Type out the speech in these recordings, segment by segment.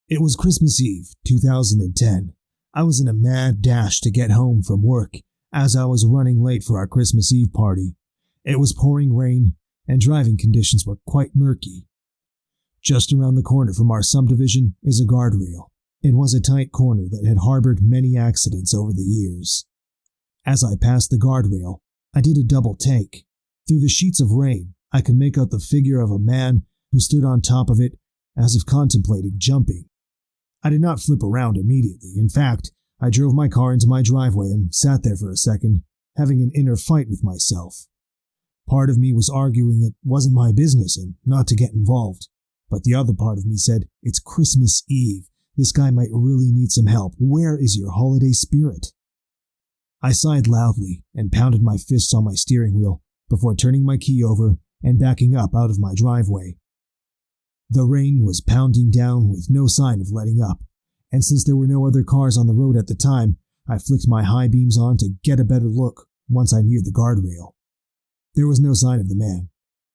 It was Christmas Eve, 2010. I was in a mad dash to get home from work as I was running late for our Christmas Eve party. It was pouring rain and driving conditions were quite murky. Just around the corner from our subdivision is a guardrail. It was a tight corner that had harbored many accidents over the years. As I passed the guardrail, I did a double take. Through the sheets of rain, I could make out the figure of a man who stood on top of it as if contemplating jumping. I did not flip around immediately. In fact, I drove my car into my driveway and sat there for a second, having an inner fight with myself. Part of me was arguing it wasn't my business and not to get involved, but the other part of me said, it's Christmas Eve. This guy might really need some help. Where is your holiday spirit? I sighed loudly and pounded my fists on my steering wheel before turning my key over and backing up out of my driveway. The rain was pounding down with no sign of letting up, and since there were no other cars on the road at the time, I flicked my high beams on to get a better look once I neared the guardrail. There was no sign of the man.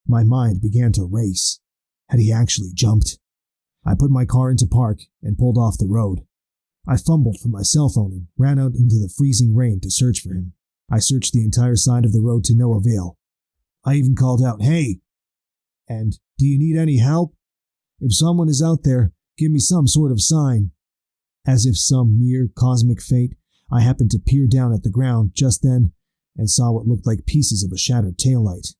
My mind began to race. Had he actually jumped? I put my car into park and pulled off the road. I fumbled for my cell phone and ran out into the freezing rain to search for him. I searched the entire side of the road to no avail. I even called out, "Hey!" and "Do you need any help? If someone is out there, give me some sort of sign." As if some mere cosmic fate, I happened to peer down at the ground just then and saw what looked like pieces of a shattered taillight.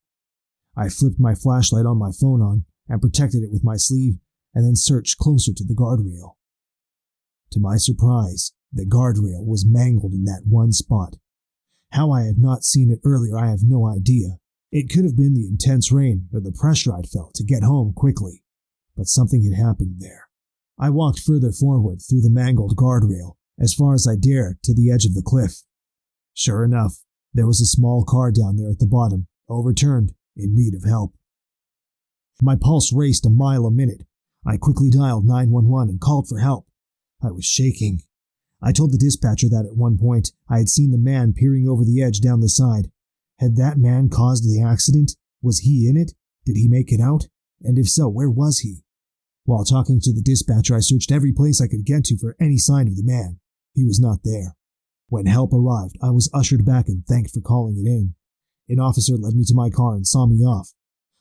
I flipped my flashlight on my phone on and protected it with my sleeve and then searched closer to the guardrail. To my surprise, the guardrail was mangled in that one spot. How I had not seen it earlier, I have no idea. It could have been the intense rain or the pressure I'd felt to get home quickly. But something had happened there. I walked further forward through the mangled guardrail, as far as I dared to the edge of the cliff. Sure enough, there was a small car down there at the bottom, overturned, in need of help. My pulse raced a mile a minute. I quickly dialed 911 and called for help. I was shaking. I told the dispatcher that at one point I had seen the man peering over the edge down the side. Had that man caused the accident? Was he in it? Did he make it out? And if so, where was he? While talking to the dispatcher, I searched every place I could get to for any sign of the man. He was not there. When help arrived, I was ushered back and thanked for calling it in. An officer led me to my car and saw me off.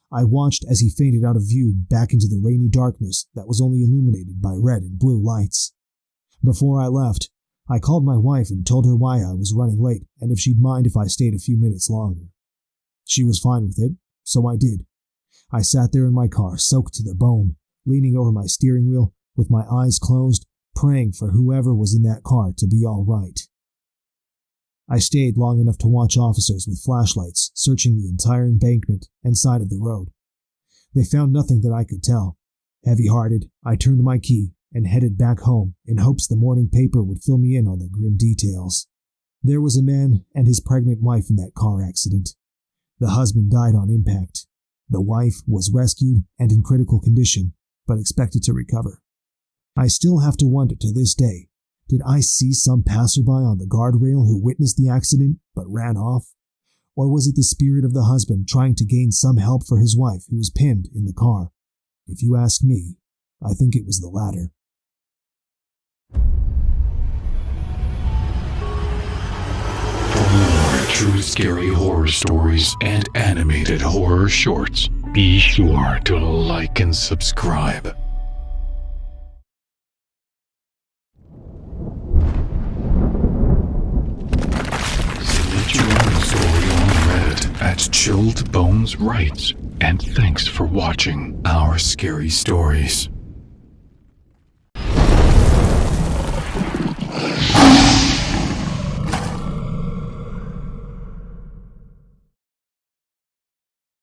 I watched as he faded out of view back into the rainy darkness that was only illuminated by red and blue lights. Before I left, I called my wife and told her why I was running late and if she'd mind if I stayed a few minutes longer. She was fine with it, so I did. I sat there in my car, soaked to the bone, leaning over my steering wheel, with my eyes closed, praying for whoever was in that car to be all right. I stayed long enough to watch officers with flashlights searching the entire embankment and side of the road. They found nothing that I could tell. Heavy-hearted, I turned my key and headed back home in hopes the morning paper would fill me in on the grim details. There was a man and his pregnant wife in that car accident. The husband died on impact. The wife was rescued and in critical condition, but expected to recover. I still have to wonder to this day, did I see some passerby on the guardrail who witnessed the accident but ran off? Or was it the spirit of the husband trying to gain some help for his wife who was pinned in the car? If you ask me, I think it was the latter. For more true scary horror stories and animated horror shorts, be sure to like and subscribe. Submit your own story on Reddit at Chilled Bones Writes, and thanks for watching our scary stories.